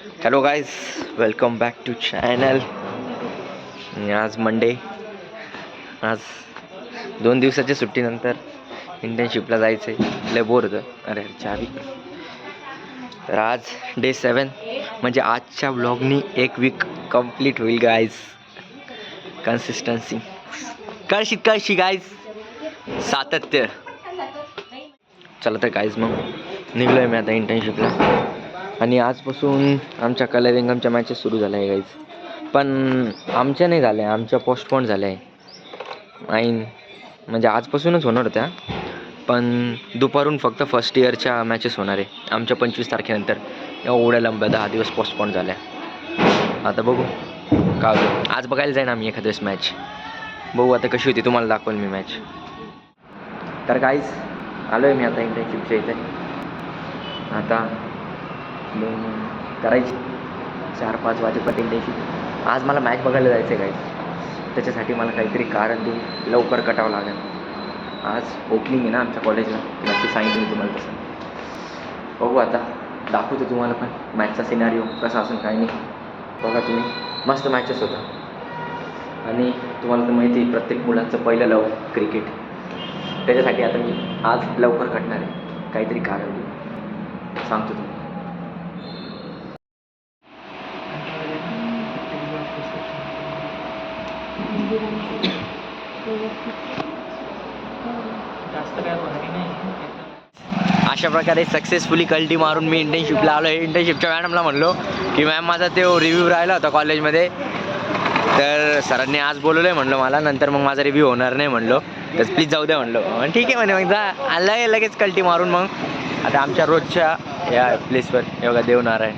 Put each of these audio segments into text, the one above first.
Hello guys, welcome back to channel. आज Monday. आज 2 दिवसाच्या सुट्टीनंतर इंटर्नशिपला जायचं आहे. लय बोर होतं. अरे चावी. तर आज डे 7 म्हणजे आजच्या व्लॉगनी 1 वीक कंप्लीट होईल गाईज. कन्सिस्टन्सी कळशी गाईज, सातत्य. चला तर गाईज, मग निघलो आहे मी आता इंटर्नशिपला. आणि आजपासून आमच्या कलरिंगमच्या मॅचेस सुरू झाल्या आहे गाईज. पण आमच्या नाही झाल्या, आमच्या पोस्टपोन झाल्या आहे. म्हणजे आजपासूनच होणार होत्या, पण दुपारून फक्त फर्स्ट इयरच्या मॅचेस होणार आहे आमच्या 25 तारखेनंतर. एवढ्या लंब्या 10 दिवस पोस्टपोन झाल्या. आता बघू का होतं. आज बघायला जाईन आम्ही एखाद्या वेळेस मॅच. बघू आता कशी होती, तुम्हाला दाखवेल मी मॅच. तर गाईज, आलो आहे मी आता इंटर्नशिपच्या इथे. आता करायची 4-5 वाजेपर्यंत इंटर्नशिप. आज मला मॅच बघायला जायचं आहे गाईज. त्याच्यासाठी मला काहीतरी कारण देऊन लवकर कटावं लागेल. आज ओपनिंग आहे ना आमच्या कॉलेजला, नक्की सांगितलं मी तुम्हाला तसं. बघू आता, दाखवतो तुम्हाला पण मॅचचा सिनारिओ कसा असेल काय नाही. बघा तुम्ही, मस्त मॅचेस होता. आणि तुम्हाला तर माहिती आहे, प्रत्येक मुलांचं पहिलं लव क्रिकेट. त्याच्यासाठी आता मी आज लवकर कटणार आहे, काहीतरी कारण देऊन सांगतो तुम्ही. अशा प्रकारे सक्सेसफुली कल्टी मारून मी इंटर्नशिपला आलो आहे. इंटर्नशिपच्या मॅडमला म्हणलो की मॅम, माझा तो रिव्ह्यू राहिला होता कॉलेजमध्ये, तर सरांनी आज बोलवलं आहे म्हणलं मला, नंतर मग माझा रिव्ह्यू होणार नाही म्हणलो, तर प्लीज जाऊ द्या म्हणलो. ठीक आहे म्हणे. मग आलं लगेच कल्टी मारून. मग आता आमच्या रोजच्या या प्लेसवर एवढा देवणार आहे.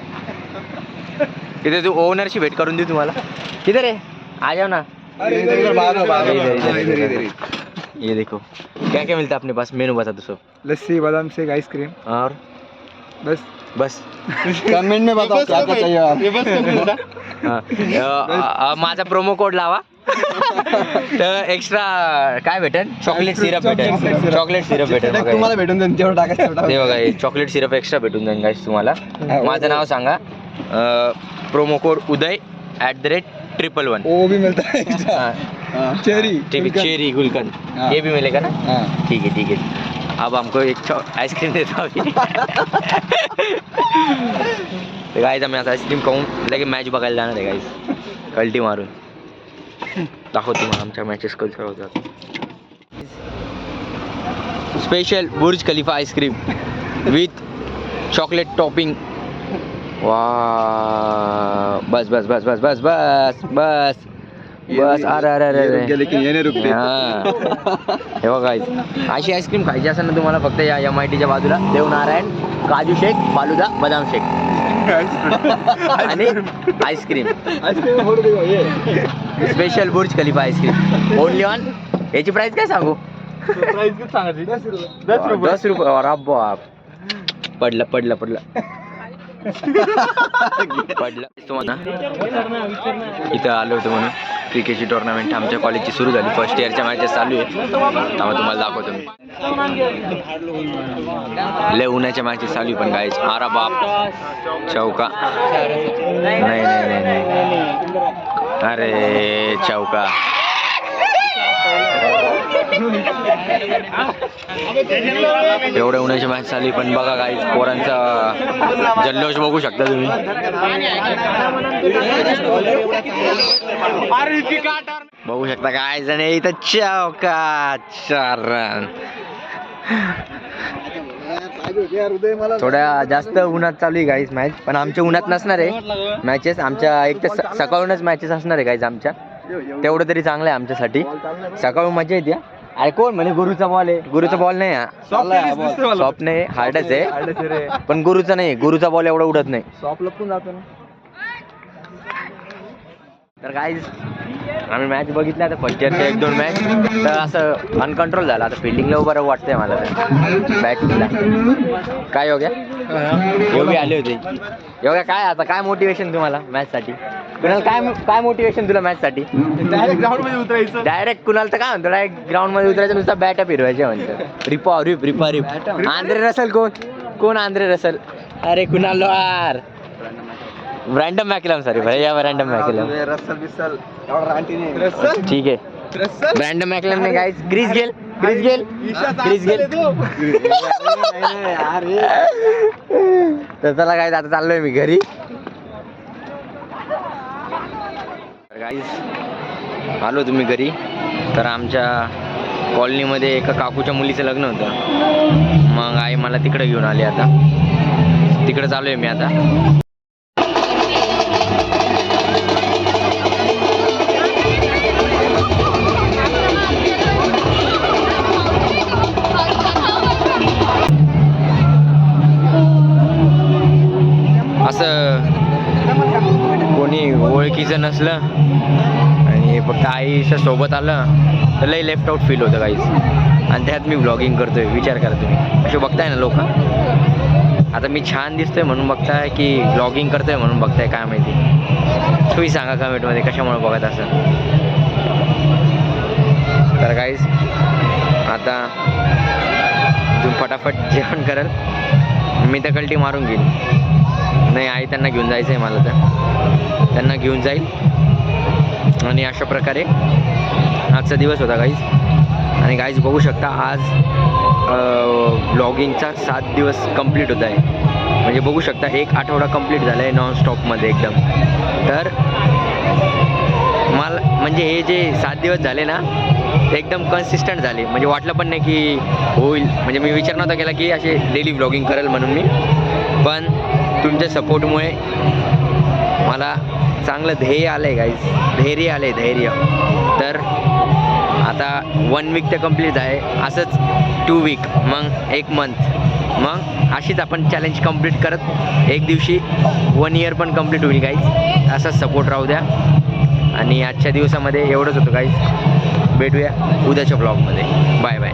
तिथे तू ओनरशी भेट करून देऊ तुम्हाला. किधर रे, आ जाओ ना. ये देखो क्या क्या मिलता है अपने पास, मेनू बता दो सब. लस्सी, बादाम शेक, आइसक्रीम और बस कमेंट में बताओ क्या क्या चाहिए. माझा प्रोमो कोड लावा तर एक्स्ट्रा काय भेटेल, चॉकलेट सिरप भेटेल. चॉकलेट सिरप भेटेल तुम्हाला भेटून जाईल जेवढं टाकायचं. ते बघा, चॉकलेट सिरप एक्स्ट्रा भेटून जाईल गाईस तुम्हाला. माझं नाव सांगा, प्रोमो कोड उदय @111. वो भी मिलता है. चेरी गुलकंद ये भी मिलेगा ना. ठीक है. अब हमको एक आइसक्रीम देता अभी. गाइस, आम्ही आता आईस्क्रीम खाऊन लगे मॅच बघायला जाणार आहे गाईस, कल्टी मारून. दाखवतो तुम्हाला आमच्या मॅचेस कल्चर होतात. Special Burj Khalifa ice cream with chocolate topping. वा, बस बस बस बस बस बस बस बस. अरे लेकिन ये नहीं रुकते. हे बघा गाईस, अशी आईस्क्रीम खायची असेल ना तुम्हाला, फक्त या MITच्या बाजूला देवनारायण काजू शेक, फालुदा, बदाम शेक आणि ice cream. Special Burj Khalifa ice cream only on. याची प्राइस काय सांगू, 10 रुपये. अरे बाप, पडलं तुम्हाला. इथं आलो होतो म्हणून क्रिकेटची टुर्नामेंट आमच्या कॉलेजची सुरू झाली. फर्स्ट इयरच्या मॅचेस चालू आहे. त्यामुळे तुम्हाला दाखवतो मी. लय उन्हाच्या मॅचेस चालू आहे पण गाईज. आरा बाप, चौका नाही. अरे चौका. एवढ्या उन्हाची मॅच चालू पण बघा गाईज, पोरांचा जल्लोष बघू शकता तुम्ही. बघू शकता गाईज. आणि इथं चौका, 4 रन. थोड्या जास्त उन्हात चालू आहे गाईज मॅच, पण आमच्या उन्हात नसणार आहे मॅचेस. आमच्या एक तर सकाळूनच मॅचेस असणार आहे गाईज आमच्या. तेवढं तरी चांगलं आहे आमच्यासाठी. सकाळून मजा येते. अरे कोण म्हणे गुरुचा बॉल आहे, गुरुचा बॉल नाही हा, सॉफ्ट नाही, हार्डच आहे, पण गुरुचा नाही. गुरुचा बॉल एवढा उडत नाही. सॉफ्ट लपून जातो ना. तर गाईज, आम्ही मॅच बघितल्या आता फर्स्ट इयरच्या 1-2 मॅच. तर असं अनकंट्रोल झालं. आता फिल्डिंगला बरं वाटतंय मला. बॅटिंगला काय योग्य योगी आले होते. योग्य काय, आता काय मोटिवेशन तुम्हाला मॅचसाठी? कुणाला काय मोटिवेशन तुला मॅचसाठी? डायरेक्ट ग्राउंड मध्ये उतरायचं. डायरेक्ट कुणाला तर काय म्हणतो, डायरेक्ट ग्राउंड मध्ये उतरायचं, नुसता बॅटा फिरवायचे म्हणतो. रिप. आंद्रे रसल कोण आंद्रे रसल? अरे कुणाल लोहार. रॅन्डम मॅकलम सॉरी भाई या रॅन्डम मॅकलम रसल बिसल एवढा रांटी नाही रसल ठीक आहे रसल रॅन्डम मॅकलम ने गाईज ग्रीस गेल ग्रीस गेल तर चला गाईज आता चाललोय मी घरी गाईज आलो तुम्ही घरी तर आमच्या कॉलनीमध्ये एका काकूच्या मुलीचं लग्न होतं मग आई मला तिकडे घेऊन आली आता तिकडे चालू आहे मी आता असं कोणी ओळखीचं नसलं आणि फक्त आईच्या सोबत आलं तर लई लेफ्ट आउट फील होतं काहीच आणि त्यात मी व्लॉगिंग करतोय विचार करा तुम्ही असे बघताय ना लोक आता मी छान दिसतोय म्हणून बघताय की व्लॉगिंग करतोय म्हणून बघताय काय माहिती तुम्ही सांगा कमेंटमध्ये कशामुळे बघत असं तर काहीच आता तुम्ही फटाफट जेवण कराल मी तर कल्टी मारून घेईन नाही आई त्यांना घेऊन जायचं आहे मला तर त्यांना घेऊन जाईल आणि अशा प्रकारे आजचा दिवस होता गाईज आणि गाईज बघू शकता आज व्लॉगिंगचा 7 दिवस कंप्लीट होत आहे म्हणजे बघू शकता 1 आठवडा कंप्लीट झाला आहे नॉनस्टॉपमध्ये एकदम तर मला म्हणजे हे जे 7 दिवस झाले ना ते एकदम कन्सिस्टंट झाले म्हणजे वाटलं पण नाही की होईल म्हणजे मी विचार नव्हता केला की असे डेली व्लॉगिंग करेल म्हणून मी पण तुमच्या सपोर्टमुळे मला चांगलं ध्येय आलं आहे गाईज धैर्य आलं आहे धैर्य तर आता 1 वीक तर कंप्लीट आहे असंच 2 वीक मग 1 मंथ मग अशीच आपण चॅलेंज कंप्लीट करत एक दिवशी 1 इयर पण कंप्लीट होईल गाईज असाच सपोर्ट राहू द्या आणि आजच्या दिवसामध्ये एवढंच होतं गाईज भेटूया उद्याच्या ब्लॉगमध्ये बाय बाय